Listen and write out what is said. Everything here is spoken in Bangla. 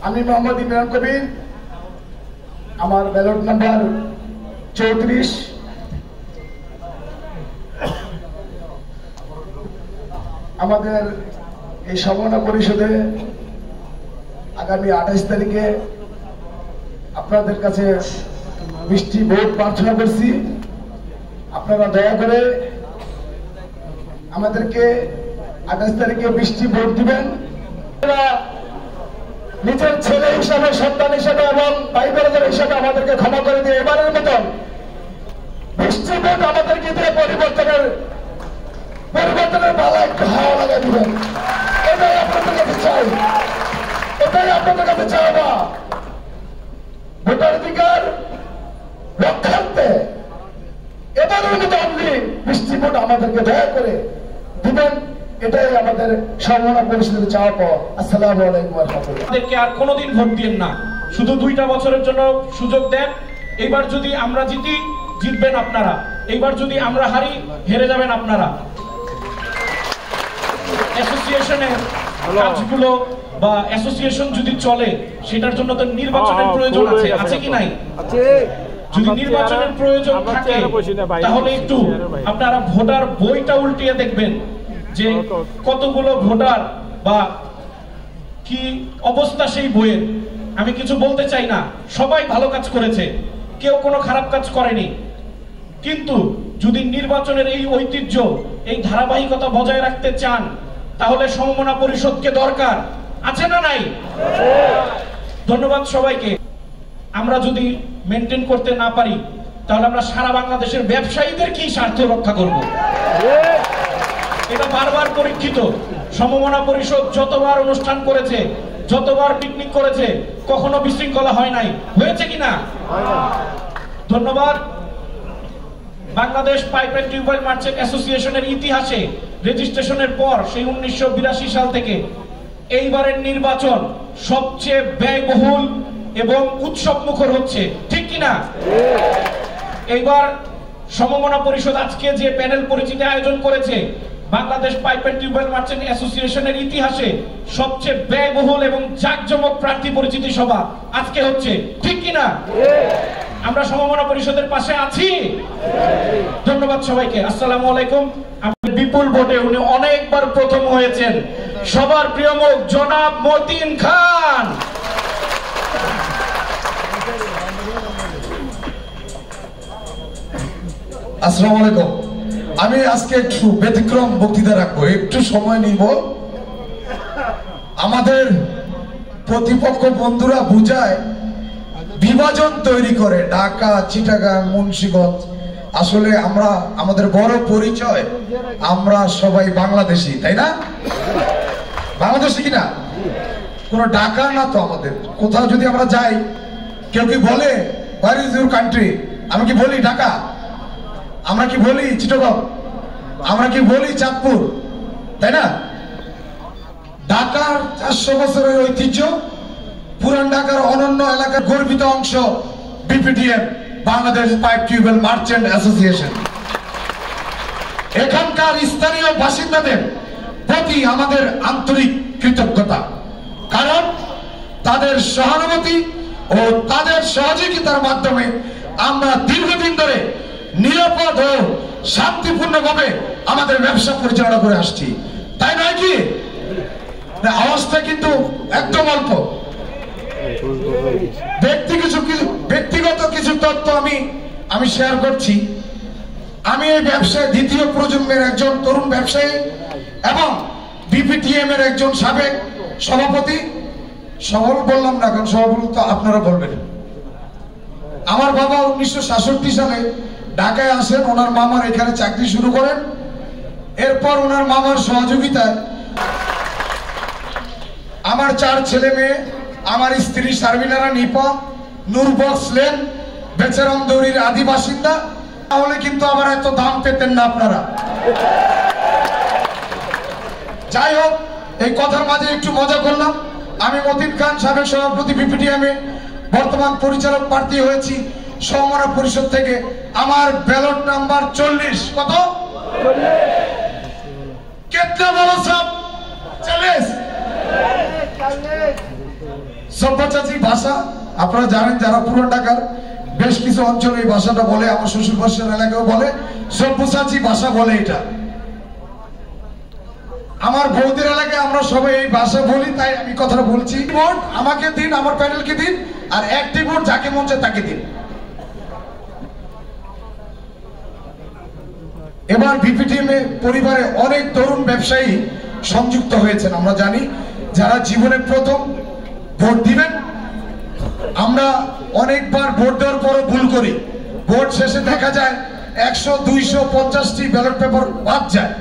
আমি মোহাম্মদ ইমরান কবির, আমার ব্যালট নাম্বার 34। আমাদের এই সমন্বয় পরিষদে আগামী 28 তারিখে আপনাদের কাছে মিষ্টি ভোট প্রার্থনা করছি। আপনারা দয়া করে আমাদেরকে 28 তারিখে মিষ্টি ভোট দিবেন। নিজের ছেলে হিসাবে, সন্তান হিসাবে এবং ভাই বোনদের হিসাবে আমাদেরকে ক্ষমা করে দিয়ে এবারের মতন মিষ্টি ভোট আমাদেরকে দিয়ে পরিবর্তনের বালা একটু হাওয়া লাগাই দিবেন। এটাই আপনাদের কাছে চাই, এটাই আপনাদের কাছে চাওয়া। ভোটাধিকার রক্ষার্থে এবারের মতো আপনি মিষ্টি ভোট আমাদেরকে দয়া করে দিবেন, এটাই আমাদের সমন্বয় পরিষদের চাওয়া পাওয়া। আসসালামু আলাইকুম ওয়া রাহমাতুল্লাহ। আমাদেরকে আর কোনোদিন ভোট দিন না, শুধু 2টা বছরের জন্য সুযোগ দেন। এইবার যদি আমরা জিতি, জিতবেন আপনারা। এইবার যদি আমরা হারি, হেরে যাবেন আপনারা। অ্যাসোসিয়েশনের কাজগুলো বা অ্যাসোসিয়েশন যদি চলে, সেটার জন্য তো নির্বাচনের প্রয়োজন আছে, আছে কি নাই? যদি নির্বাচনের প্রয়োজন থাকে তাহলে একটু আপনারা ভোটার বইটা উল্টিয়ে দেখবেন যে কতগুলো ভোটার বা কি অবস্থা সেই বইয়ের। আমি কিছু বলতে চাই না, সবাই ভালো কাজ করেছে, কেউ কোনো খারাপ কাজ করেনি। কিন্তু যদি নির্বাচনের এই ঐতিহ্য, এই ধারাবাহিকতা বজায় রাখতে চান, তাহলে সমমনা পরিষদকে দরকার আছে না নাই? ধন্যবাদ সবাইকে। আমরা যদি মেনটেন করতে না পারি, তাহলে আমরা সারা বাংলাদেশের ব্যবসায়ীদের কি স্বার্থ রক্ষা করব? এটা বারবার পরীক্ষিত। সমমনা পরিষদ যতবার অনুষ্ঠান করেছে, যতবার পিকনিক করেছে, কখনো বিশৃঙ্খলা হয় নাই। হয়েছে কিনা? ধন্যবাদ। Bangladesh pipe and tubewell merchant অ্যাসোসিয়েশনের ইতিহাসে রেজিস্ট্রেশনের পর সেই 1982 সাল থেকে এইবারের নির্বাচন সবচেয়ে ব্যয়বহুল এবং উৎসব মুখর হচ্ছে, ঠিক কিনা? এইবার সমমনা পরিষদ আজকে যে প্যানেল পরিচিতি আয়োজন করেছে, Bangladesh pipe and tubewell merchant অ্যাসোসিয়েশনের ইতিহাসে সবচেয়ে ব্যয়বহুল এবং জাঁকজমক প্রার্থী পরিচিতি সভা আজকে হচ্ছে, ঠিক কিনা? আমরা সমমনা পরিষদের পাশে আছি। ধন্যবাদ সবাইকে। আসসালামু আলাইকুম। বিপুল ভোটে উনি অনেকবার প্রথম হয়েছেন। সবার প্রিয় মুখ জনাব মতিন খান। আসসালামু আলাইকুম। আমি আজকে একটু ব্যতিক্রম বক্তৃতা রাখবো, একটু সময় নিব। আমাদের প্রতিপক্ষ বন্ধুরা বুঝায় বিভাজন তৈরি করে, ঢাকা, চিটাগাং, মুন্সিগঞ্জ। আসলে আমরা, আমাদের বড় পরিচয়, আমরা সবাই বাংলাদেশি, তাই না? বাংলাদেশি কিনা? কোনো ঢাকা না তো আমাদের। কোথাও যদি আমরা যাই, কেউ কি বলে হোয়ার ইজ ইউর কান্ট্রি? আমি কি বলি ঢাকা? আমরা কি বলি চিটাগং? আমরা কি বলি চাঁদপুর? তাই না? ঢাকার 400 বছরের ঐতিহ্য, পুরান ঢাকার অনন্য এলাকার গর্বিত অংশ BPTM, Bangladesh pipe tubewell merchant association. এখানকার স্থানীয় বাসিন্দাদের প্রতি আমাদের আন্তরিক কৃতজ্ঞতা, কারণ তাদের সহানুভূতি ও তাদের সহযোগিতার মাধ্যমে আমরা দীর্ঘদিন ধরে নিরাপদ ও শান্তিপূর্ণভাবে আমাদের ব্যবসা পরিচালনা করে আসছি, তাই নয় কি? অবস্থা কিন্তু একদম অল্প। ব্যক্তিগত কিছু তথ্য আমি শেয়ার করছি। আমি এই ব্যবসায় দ্বিতীয় প্রজন্মের একজন তরুণ ব্যবসায়ী এবং বিপিটিএম এর একজন সাবেক সভাপতি। সবল বললাম না, কারণ সভাপতি তো আপনারা বলবেন। আমার বাবা 1966 সালে ঢাকায় আসেন, ওনার মামার এখানে চাকরি শুরু করেন। এরপর ওনার মামার সহযোগিতায় আমার 4 ছেলে মেয়ে, আমার স্ত্রী শারমিনারা নিপা, নূরবক্স লেন, বেচারাম দৌড়ির আদি বাসিন্দা। তাহলে কিন্তু আমার এত দাম পেতেন না আপনারা। যাই হোক, এই কথার মাঝে একটু মজা করলাম। আমি মতিন খান, সাবেক সভাপতি বিপিটিএম এ, বর্তমান পরিচালক প্রার্থী হয়েছি সমমনা পরিষদ থেকে। আমার ব্যালট নাম্বার 40। কত? 40। কেতনা বলো সব? 40। সব্যসাচী ভাষা আপনারা জানেন, যারা পুরান ঢাকার বেশ কিছু অঞ্চলে এই ভাষাটা বলে, আমার শ্বশুর বাসার এলাকাও বলে সব্যসাচী ভাষা বলে। এটা আমার বৌদির এলাকায় আমরা সবাই এই ভাষা বলি, তাই আমি কথাটা বলছি। ভোট আমাকে দিন, আমার প্যানেলকে দিন, আর একটি ভোট যাকে মন চায় তাকে দিন। এবার বিপিটিএম পরিবারে অনেক তরুণ ব্যবসায়ী সংযুক্ত হয়েছেন। আমরা জানি যারা জীবনে প্রথম ভোট দিবেন, আমরা অনেকবার ভোট দেওয়ার পরও ভুল করি। ভোট শেষে দেখা যায় 100, 250টি ব্যালট পেপার বাদ যায়।